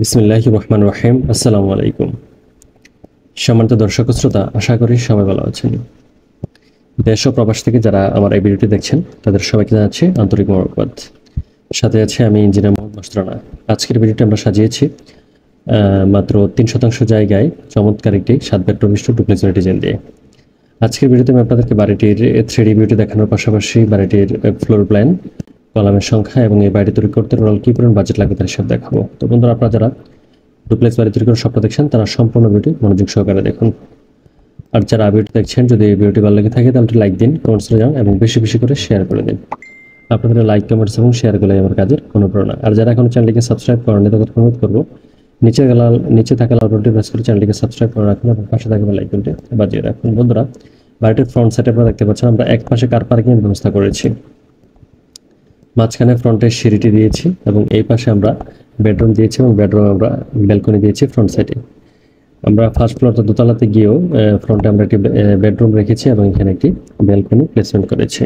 বিসমিল্লাহির রহমানির রহিম। আসসালামু আলাইকুম। সম্মানিত দর্শক ও শ্রোতা, আশা করি সবাই ভালো আছেন। দেশ ও প্রবাস থেকে যারা আমার এই ভিডিওটি দেখছেন তাদের সবাইকে জানাচ্ছি আন্তরিক মোবারকবাদ। সাথে আছে আমি ইঞ্জিনিয়ার মোহাম্মদ মাসুদ। আজকের ভিডিওটি আমরা সাজিয়েছি মাত্র 3% জায়গায় চমৎকার একটি 7 বেডরুম বিশিষ্ট ডুপ্লেক্স বাড়ি ডিজাইন দিয়ে। আজকের ভিডিওতে আমি আপনাদেরকে বাড়িটির 3D ভিউটি দেখানোর পাশাপাশি বাড়িটির ফ্লোর প্ল্যান, কলামের সংখ্যা এবং এই বাড়িটি তৈরি করতে টোটাল কী পরিমাণ বাজেট লাগবে তার হিসাব দেখাবো। তো বন্ধুরা, আপনারা যারা ডুপ্লেক্স বাড়ি তৈরি করার স্বপ্ন দেখছেন তারা সম্পূর্ণ ভিডিও মনোযোগ সহকারে দেখুন। আর যারা ভিডিও দেখছেন, যদি এই ভিডিওটি ভালো লেগে থাকে তাহলে লাইক দিন, কমেন্টস করে যান এবং বেশি বেশি করে শেয়ার করে দিন। আপনাদের লাইক, কমেন্টস এবং শেয়ার করলে আমার কাজের অনুপ্রেরণা। আর যারা এখনো চ্যানেলটিকে সাবস্ক্রাইব করেননি তাদের অনুরোধ করবো নিচে থাকা লাল বাটনটি প্রেস করে চ্যানেলটিকে সাবস্ক্রাইব করে রাখুন এবং পাশে থাকা বেল আইকনটি বাজিয়ে রাখুন। বন্ধুরা, বাড়িটির ফ্রন্ট সাইডে আপনারা দেখতে পাচ্ছেন আমরা এক পাশে কার পার্কিং এর ব্যবস্থা করেছি, মাঝখানে ফ্রন্টের সিঁড়িটি দিয়েছি এবং এই পাশে আমরা বেডরুম দিয়েছি এবং বেডরুমে আমরা ব্যালকনি দিয়েছি ফ্রন্ট সাইডে। আমরা ফার্স্ট ফ্লোর দোতলাতে গিয়েও ফ্রন্টে আমরা একটি বেডরুম রেখেছি এবং এখানে একটি ব্যালকনি প্লেসমেন্ট করেছি।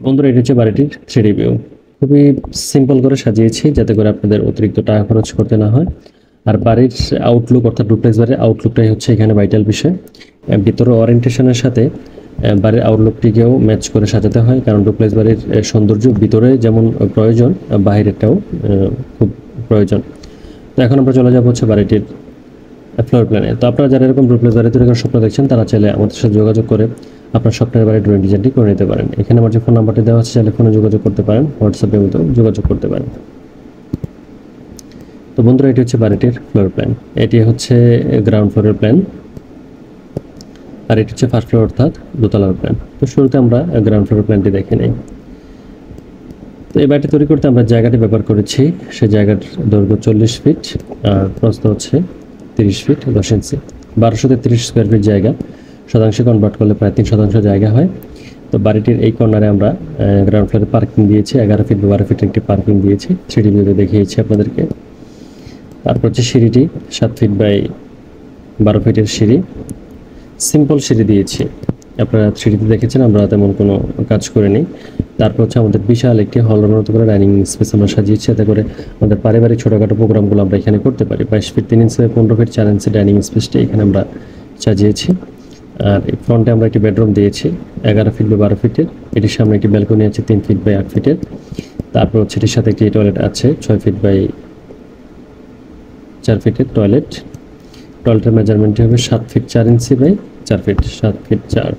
বন্ধুরা, এটি হচ্ছে বাড়িটির 3D ভিউ। খুবই সিম্পল করে সাজিয়েছি যাতে করে আপনাদের অতিরিক্ত টাকা খরচ করতে না হয়। আর বাড়ির আউটলুক, অর্থাৎ ডুপ্লেক্স বাড়ির আউটলুকটাই হচ্ছে এখানে ভাইটাল বিষয়। ভিতরে ওরিয়েন্টেশনের সাথে বাড়ির আউটলুকটিকেও ম্যাচ করে সাজাতে হয়, কারণ ডুপ্লেক্স বাড়ির সৌন্দর্য ভিতরে যেমন প্রয়োজন বাইরেটাও খুব প্রয়োজন। তো এখন আমরা চলে যাবো হচ্ছে বাড়িটির ফ্লোর প্ল্যানে। তো আপনারা যারা এরকম ডুপ্লেক্স বাড়ি তৈরি করার স্বপ্ন দেখছেন তারা চাইলে আমাদের সাথে যোগাযোগ করে আপনার স্বপ্নের বাড়ির ড্রয়িং ডিজাইনটি করে নিতে পারেন। এখানে আমার যে ফোন নাম্বারটি দেওয়া আছে, চাইলে ফোনে যোগাযোগ করতে পারেন, হোয়াটসঅ্যাপের মধ্যেও যোগাযোগ করতে পারেন। তো বন্ধুরা, এটি হচ্ছে বাড়িটির ফ্লোর প্ল্যান। এটি হচ্ছে গ্রাউন্ড ফ্লোরের প্ল্যান আর এটি হচ্ছে ফার্স্ট ফ্লোর অর্থাৎ দোতলার প্ল্যান। তো শুরুতে আমরা গ্রাউন্ড ফ্লোরের প্ল্যানটি দেখে নিই। তো এই বাড়িটি তৈরি করতে আমরা জায়গাটি ব্যবহার করেছি, সেই জায়গার দৈর্ঘ্য 40 ফিট আর প্রস্থ হচ্ছে 30 ফিট 10 ইঞ্চি। 1230 স্কোয়ার ফিট জায়গা, শতাংশে কনভার্ট করলে প্রায় 3% জায়গা হয়। তো বাড়িটির এই কর্নারে আমরা গ্রাউন্ড ফ্লোরে পার্কিং দিয়েছি, 11 ফিট 12 ফিট একটি পার্কিং দিয়েছি, 3D ভিউতে দেখিয়েছি আপনাদেরকে। তারপর হচ্ছে সিঁড়িটি 7 ফিট বাই 12 ফিটের সিঁড়ি, সিম্পল সিঁড়ি দিয়েছি। আপনারা 3Dতে দেখেছেন, আমরা তেমন কোনো কাজ করিনি। তারপর হচ্ছে আমাদের বিশাল একটি হলের মতো করে ডাইনিং স্পেস আমরা সাজিয়েছি, যাতে করে আমাদের পারিবারিক ছোটোখাটো প্রোগ্রামগুলো আমরা এখানে করতে পারি। 22 ফিট 3 ইঞ্চি 15 ফিট 4 ইঞ্চি ডাইনিং স্পেসটি এখানে আমরা সাজিয়েছি। আর এই ফ্রন্টে আমরা একটি বেডরুম দিয়েছি 11 ফিট বাই 12 ফিটের। এটির সামনে একটি ব্যালকনি আছে 3 ফিট বাই 8 ফিটের। তারপর হচ্ছে এটির সাথে একটি টয়লেট আছে 6 ফিট বাই 4 ফিটের টয়লেটের মেজারমেন্টটি হবে 7 feet 4 inch by 4 feet 7 feet 4।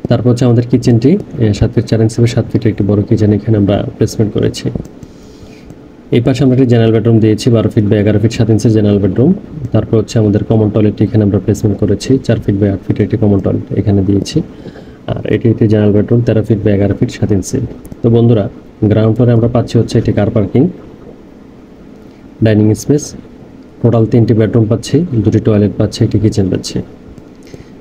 তারপর হচ্ছে আমাদের কিচেনটি 7 ফিট 4 ইঞ্চি বাই 7 ফিটের একটি বড় কিচেন এখানে আমরা প্লেসমেন্ট করেছি। এই পাশে আমরা একটি জেনারেল বেডরুম দিয়েছি 12 feet by 11 feet 7 inch general bedroom. তারপর হচ্ছে আমাদের কমন টয়লেটটি এখানে আমরা প্লেসমেন্ট করেছি 4 ফিট বাই 8 ফিটের একটি কমন টয়লেট এখানে দিয়েছি। আর এটি একটি general bedroom 13 feet by 11 feet 7 inch. তো বন্ধুরা, গ্রাউন্ড ফ্লোরে আমরা পাচ্ছি হচ্ছে একটি car parking, dining space, total 3টি বেডরুম পাচ্ছি, 2টি টয়লেট পাচ্ছি, একটি কিচেন পাচ্ছি।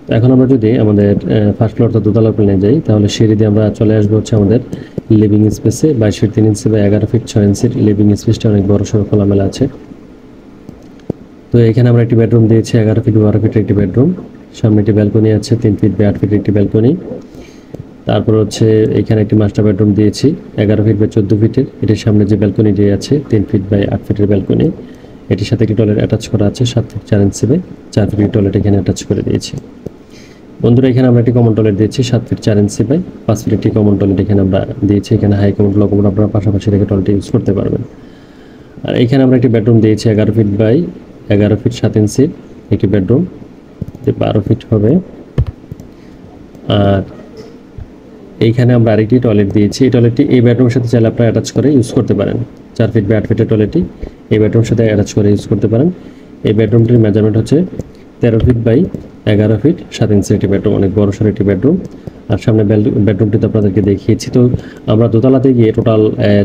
তো এখন আমরা যদি আমাদের ফার্স্ট ফ্লোর অর্থাৎ দোতলার প্ল্যানে যাই, তাহলে সিঁড়ি দিয়ে আমরা চলে আসবো হচ্ছে আমাদের লিভিং স্পেসে 22 ফিট 3 ইঞ্চি বা 11 ফিট 6 ইঞ্চির লিভিং স্পেসটা অনেক বড় সড়ো খোলামেলা আছে। তো এখানে আমরা একটি বেডরুম দিয়েছি 11 ফিট 12 ফিটের একটি বেডরুম, সামনে একটি ব্যালকনি আছে 3 ফিট বাই 8 ফিটের একটি ব্যালকনি। তারপর হচ্ছে এখানে একটি মাস্টার বেডরুম দিয়েছি 11 ফিট বাই 14 ফিটের। এটির সামনে যে ব্যালকনিটি আছে 3 ফিট বাই 8 ফিটের ব্যালকনি। এটির সাথে একটি টয়লেট অ্যাটাচ করা আছে 7 ফিট 4 ইঞ্চি বাই 4 ফিটের টয়লেট এখানে অ্যাটাচ করে দিয়েছি। বন্ধুরা, এখানে আমরা একটি কমন টয়লেট দিয়েছি 7 ফিট 4 ইঞ্চি বাই 5 ফিট একটি কমন টয়লেট এখানে আমরা দিয়েছি। এখানে হাই কমন লো কমন আপনারা পাশাপাশি রেখে টয়লেট ইউজ করতে পারবেন। আর এখানে আমরা একটি বেডরুম দিয়েছি 11 ফিট বাই 11 ফিট 7 ইঞ্চি একটি বেডরুম, 12 ফিট হবে। আর এইখানে আমরা আরেকটি টয়লেট দিয়েছি, এই টয়লেটটি এই বেডরুমের সাথে চাইলে আপনারা অ্যাটাচ করে ইউজ করতে পারেন। 4 ফিট বাই 8 ফিটের টয়লেটটি এই বেডরুমের সাথে অ্যাটাচ করে ইউজ করতে পারেন। এই বেডরুমটির মেজারমেন্ট হচ্ছে 13 ফিট বাই 11 ফিট 7 ইঞ্চি একটি বেডরুম, অনেক বড় সড়ো একটি বেডরুম। আর সামনে বেডরুমটিতে আপনাদেরকে দেখিয়েছি। তো আমরা দোতলাতে গিয়ে টোটাল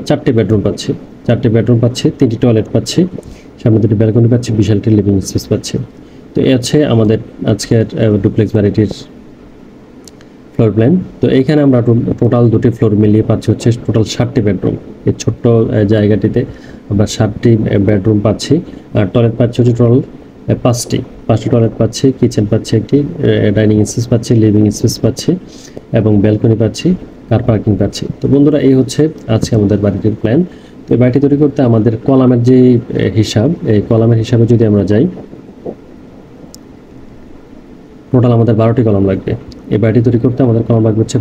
4টি বেডরুম পাচ্ছি, 4টি বেডরুম পাচ্ছি, 3টি টয়লেট পাচ্ছি, সামনে 2টি ব্যালকনি পাচ্ছি, বিশাল একটি লিভিং স্পেস পাচ্ছি। তো এই হচ্ছে আমাদের আজকের ডুপ্লেক্স বাড়িটির ফ্লোর প্ল্যান। তো এইখানে আমরা টোটাল 2টি ফ্লোর মিলিয়ে পাচ্ছি হচ্ছে টোটাল 7টি বেডরুম। এই ছোট্ট জায়গাটিতে আমরা 7টি বেডরুম পাচ্ছি। আর টয়লেট পাচ্ছি হচ্ছে টোটাল 5টি টয়লেট পাচ্ছি, কিচেন পাচ্ছি, একটি ডাইনিং স্পেস পাচ্ছি, লিভিং স্পেস পাচ্ছি এবং ব্যালকনি পাচ্ছি, কার পার্কিং পাচ্ছি। তো বন্ধুরা, এই হচ্ছে আজকে আমাদের বাড়িটির প্ল্যান। তো এই বাড়িটি তৈরি করতে আমাদের কলামের যে হিসাব, এই কলামের হিসাবে যদি আমরা যাই, টোটাল আমাদের 12টি কলাম লাগবে। এই বাড়িটি তৈরি করতে আমাদের কলাম লাগবে হচ্ছে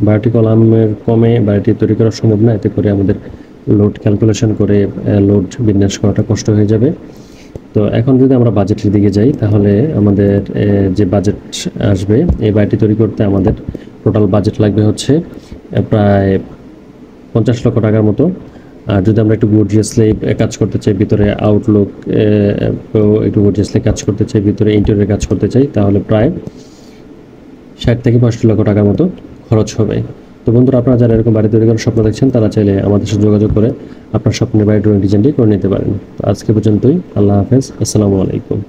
12টি কলামের কমে বাড়িটি তৈরি করা সম্ভব না। এতে করে আমাদের লোড ক্যালকুলেশন করে লোড বিন্যাস করাটা কষ্ট হয়ে যাবে। তো এখন যদি আমরা বাজেটের দিকে যাই, তাহলে আমাদের যে বাজেট আসবে এই বাড়িটি তৈরি করতে আমাদের টোটাল বাজেট লাগবে হচ্ছে প্রায় 50 লক্ষ টাকার মতো। আর যদি আমরা একটু গর্জিয়াসলি কাজ করতে চাই, ভিতরে আউটলুক একটু গর্জিয়াসলি কাজ করতে চাই, ভিতরে ইন্টেরিয়র কাজ করতে চাই, তাহলে প্রায় 60 থেকে 65 লক্ষ টাকার মতো খরচ হবে। তো বন্ধুরা, আপনারা যারা এরকম বাড়ি তৈরি করার স্বপ্ন দেখছেন, তারা চাইলে আমাদের সাথে যোগাযোগ করে আপনার স্বপ্নের বাড়ি ড্রয়িং ডিজাইনটি করে নিতে পারেন। তো আজকে পর্যন্তই। আল্লাহ হাফেজ, আসসালামু আলাইকুম।